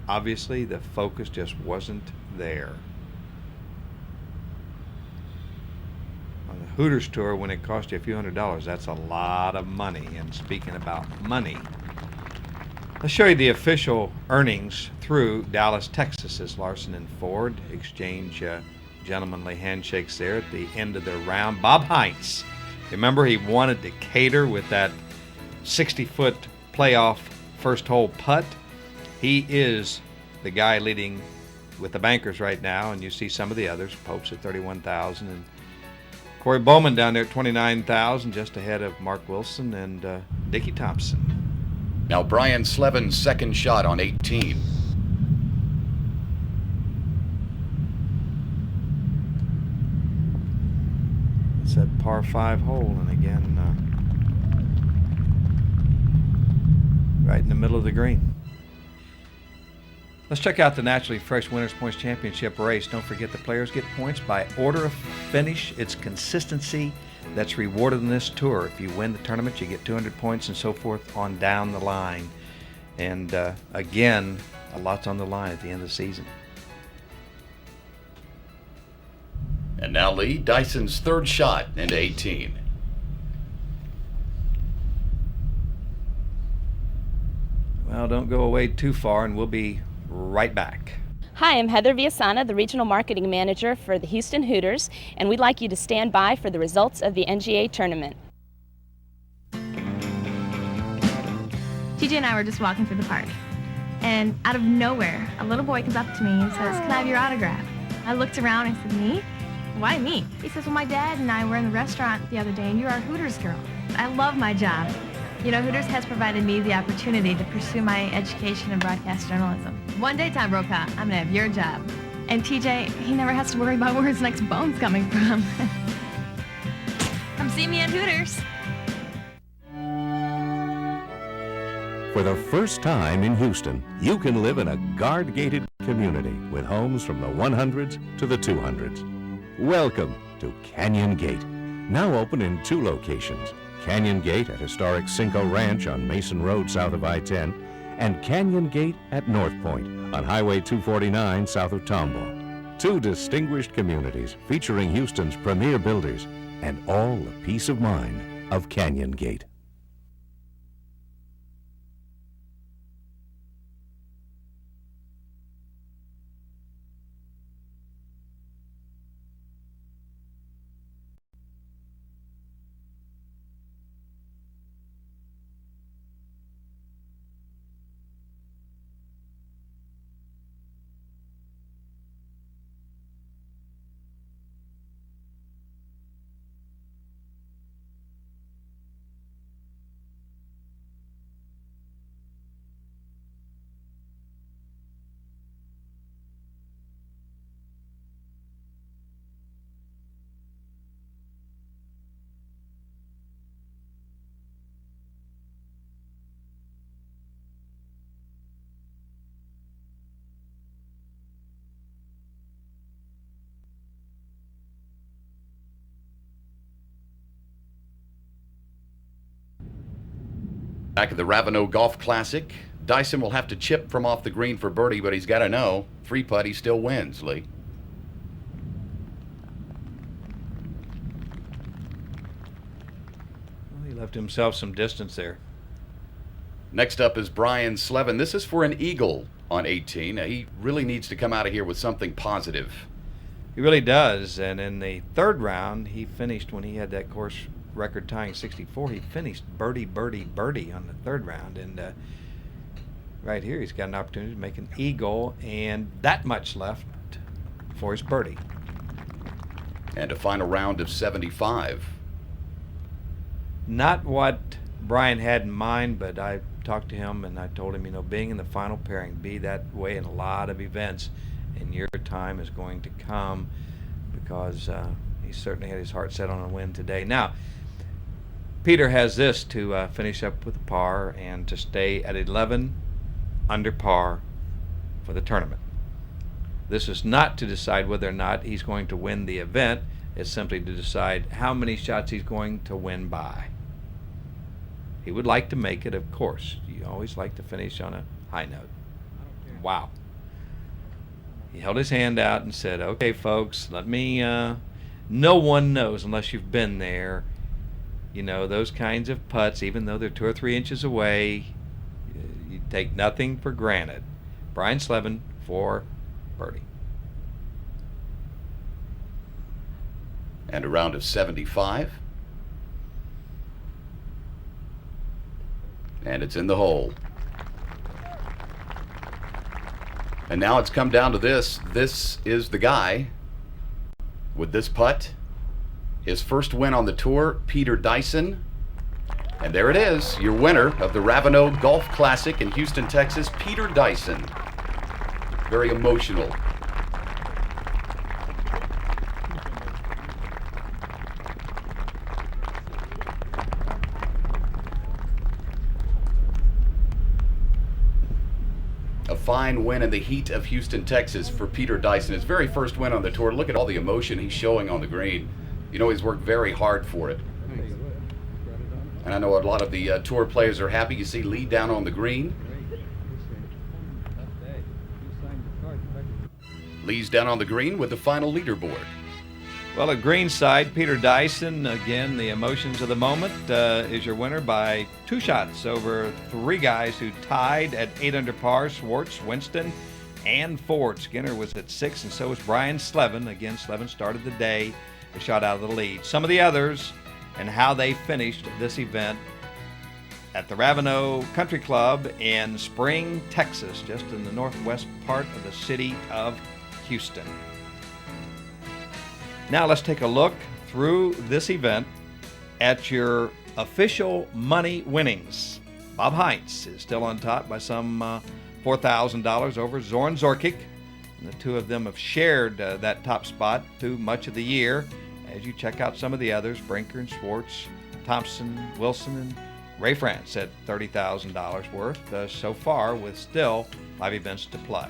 obviously the focus just wasn't there. On the Hooters Tour, when it costs you a few $100s, that's a lot of money. And speaking about money, let's show you the official earnings through Dallas, Texas, as Larson and Ford exchange gentlemanly handshakes there at the end of their round. Bob Heinz, remember, he wanted to cater with that 60-foot playoff first hole putt. He is the guy leading with the bankers right now, and you see some of the others. Pope's at 31,000, and Corey Bowman down there at 29,000, just ahead of Mark Wilson and Dickie Thompson. Now Brian Slevin's second shot on 18. It's that par 5 hole, and again, right in the middle of the green. Let's check out the Naturally Fresh Winners Points Championship race. Don't forget, the players get points by order of finish. It's consistency that's rewarded in this tour. If you win the tournament, you get 200 points and so forth on down the line. And again, a lot's on the line at the end of the season. And now Lee, Dyson's third shot into 18. Well, don't go away too far, and we'll be right back. Hi, I'm Heather Viasana, the Regional Marketing Manager for the Houston Hooters, and we'd like you to stand by for the results of the NGA tournament. TJ and I were just walking through the park, and out of nowhere, a little boy comes up to me and says, "Can I have your autograph?" I looked around and I said, "Me? Why me?" He says, "Well, my dad and I were in the restaurant the other day, and you're our Hooters girl." I love my job. You know, Hooters has provided me the opportunity to pursue my education in broadcast journalism. One day, Tom Brokaw, I'm gonna have your job. And TJ, he never has to worry about where his next bone's coming from. Come see me at Hooters. For the first time in Houston, you can live in a guard-gated community with homes from the 100s to the 200s. Welcome to Canyon Gate, now open in 2 locations. Canyon Gate at historic Cinco Ranch on Mason Road south of I-10, and Canyon Gate at North Point on Highway 249 south of Tomball. 2 distinguished communities featuring Houston's premier builders and all the peace of mind of Canyon Gate. Back at the Raveno Golf Classic, Dyson will have to chip from off the green for birdie, but he's got to know 3-putt he still wins, Lee. Well, he left himself some distance there. Next up is Brian Slevin. This is for an eagle on 18. He really needs to come out of here with something positive. He really does, and in the 3rd round, he finished when he had that course record tying 64. He finished birdie, birdie, birdie on the 3rd round, and right here he's got an opportunity to make an eagle, and that much left for his birdie. And a final round of 75. Not what Brian had in mind, but I talked to him and I told him, you know, being in the final pairing, be that way in a lot of events, and your time is going to come, because he certainly had his heart set on a win today. Now, Peter has this to finish up with a par and to stay at 11 under par for the tournament. This is not to decide whether or not he's going to win the event. It's simply to decide how many shots he's going to win by. He would like to make it, of course. You always like to finish on a high note. Wow. He held his hand out and said, "Okay, folks, let me, no one knows unless you've been there. You know, those kinds of putts, even though they're 2 or 3 inches away, you take nothing for granted." Brian Slevin for birdie. And a round of 75. And it's in the hole. And now it's come down to this. This is the guy with this putt. His first win on the tour, Peter Dyson. And there it is, your winner of the Raveno Golf Classic in Houston, Texas, Peter Dyson. Very emotional. A fine win in the heat of Houston, Texas for Peter Dyson. His very first win on the tour. Look at all the emotion he's showing on the green. You know, he's worked very hard for it. And I know a lot of the tour players are happy. You see Lee down on the green. Lee's down on the green with the final leaderboard. Well, at greenside, Peter Dyson, again, the emotions of the moment, is your winner by 2 shots over 3 guys who tied at 8 under par: Schwartz, Winston, and Ford. Skinner was at 6, and so was Brian Slevin. Again, Slevin started the day a shot out of the lead. Some of the others and how they finished this event at the Raveno Country Club in Spring, Texas, just in the northwest part of the city of Houston. Now let's take a look through this event at your official money winnings. Bob Heinz is still on top by some $4,000 over Zoran Zorkic. And the two of them have shared that top spot through much of the year. As you check out some of the others, Brinker and Schwartz, Thompson, Wilson, and Ray France at $30,000 worth so far, with still 5 events to play.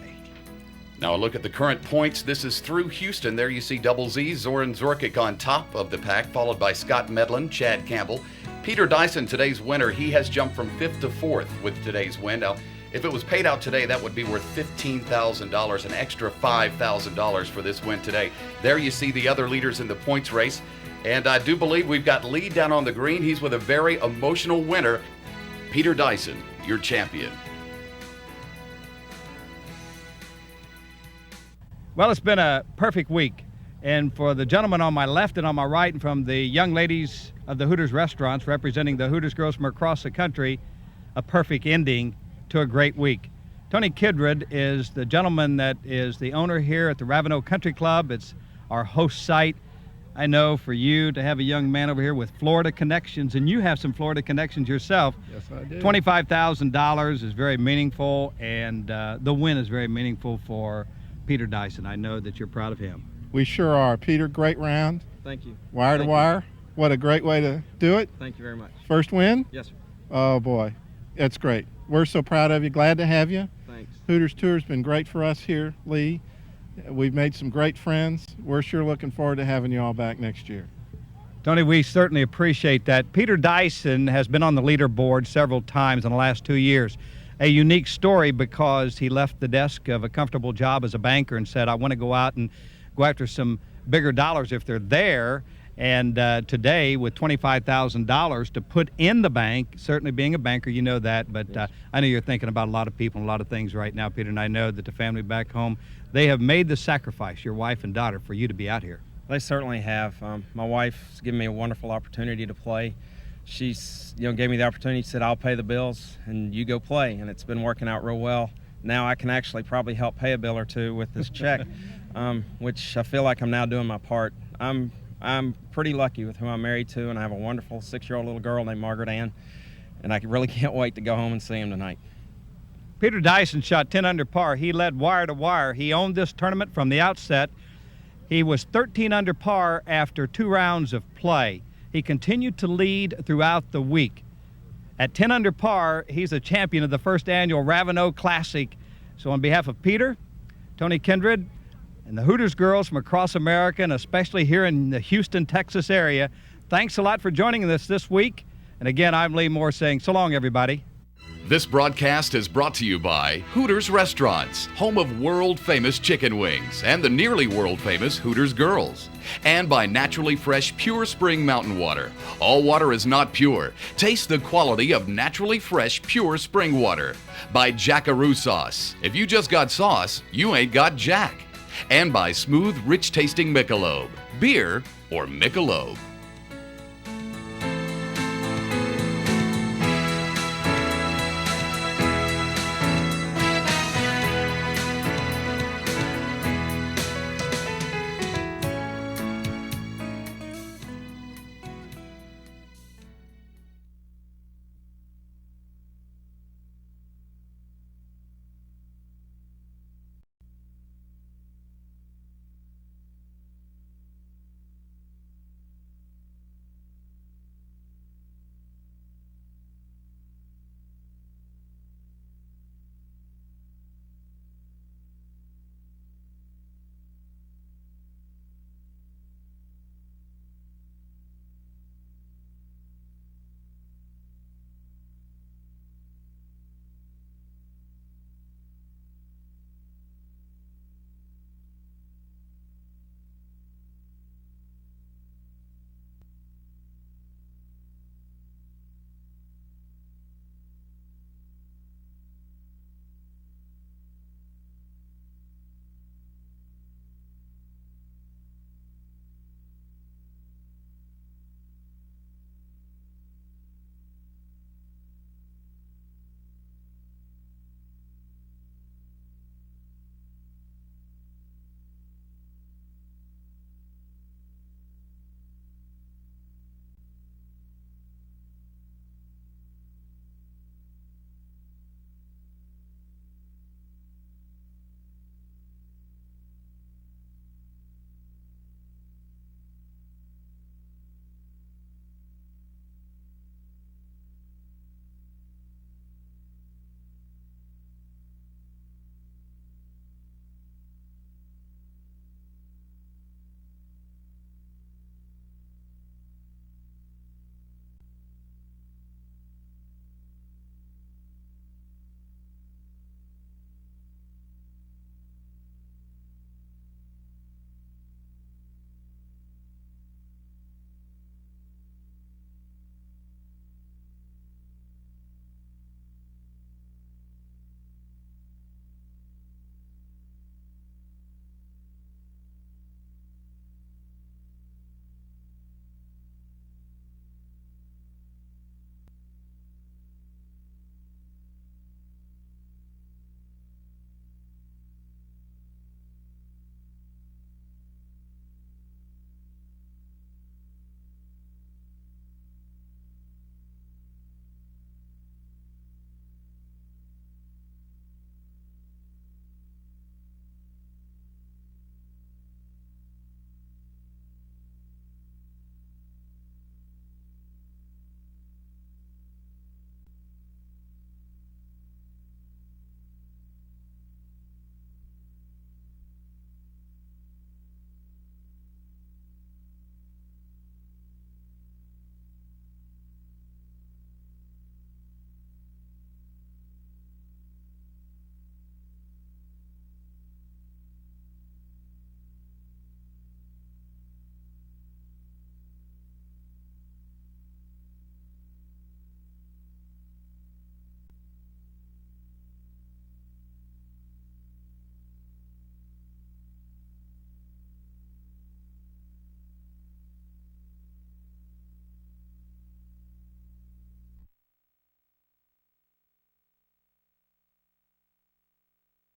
Now a look at the current points. This is through Houston. There you see Double Z, Zoran Zorkic on top of the pack, followed by Scott Medlin, Chad Campbell. Peter Dyson, today's winner, he has jumped from 5th to 4th with today's win. Now, if it was paid out today, that would be worth $15,000, an extra $5,000 for this win today. There you see the other leaders in the points race. And I do believe we've got Lee down on the green. He's with a very emotional winner. Peter Dyson, your champion. Well, it's been a perfect week. And for the gentleman on my left and on my right, and from the young ladies of the Hooters restaurants representing the Hooters girls from across the country, a perfect ending to a great week. Tony Kidred is the gentleman that is the owner here at the Raveno Country Club. It's our host site. I know for you to have a young man over here with Florida connections, and you have some Florida connections yourself. Yes, I do. $25,000 is very meaningful, and the win is very meaningful for Peter Dyson. I know that you're proud of him. We sure are. Peter, great round. Thank you. Wire to wire. What a great way to do it. Thank you very much. First win? Yes, sir. Oh, boy. It's great. We're so proud of you. Glad to have you. Thanks. Hooters Tour's been great for us here, Lee. We've made some great friends. We're sure looking forward to having you all back next year. Tony, we certainly appreciate that. Peter Dyson has been on the leaderboard several times in the last 2 years. A unique story because he left the desk of a comfortable job as a banker and said, I want to go out and go after some bigger dollars if they're there. And today, with $25,000 to put in the bank, certainly being a banker, you know that, but yes. I know you're thinking about a lot of people and a lot of things right now, Peter, and I know that the family back home, they have made the sacrifice, your wife and daughter, for you to be out here. They certainly have. My wife's given me a wonderful opportunity to play. She's, gave me the opportunity. She said, I'll pay the bills and you go play, and it's been working out real well. Now I can actually probably help pay a bill or two with this check, which I feel like I'm now doing my part. I'm pretty lucky with who I'm married to, and I have a wonderful 6-year-old little girl named Margaret Ann, and I really can't wait to go home and see him tonight. Peter Dyson shot 10 under par. He led wire to wire. He owned this tournament from the outset. He was 13 under par after 2 rounds of play. He continued to lead throughout the week. At 10 under par, he's a champion of the first annual Raveno Classic. So on behalf of Peter, Tony Kindred, and the Hooters girls from across America, and especially here in the Houston, Texas area, thanks a lot for joining us this week. And again, I'm Lee Moore saying so long, everybody. This broadcast is brought to you by Hooters Restaurants, home of world-famous chicken wings, and the nearly world-famous Hooters girls. And by naturally fresh, pure spring mountain water. All water is not pure. Taste the quality of naturally fresh, pure spring water. By Jackaroo Sauce. If you just got sauce, you ain't got Jack. And by smooth, rich-tasting Michelob. Beer or Michelob.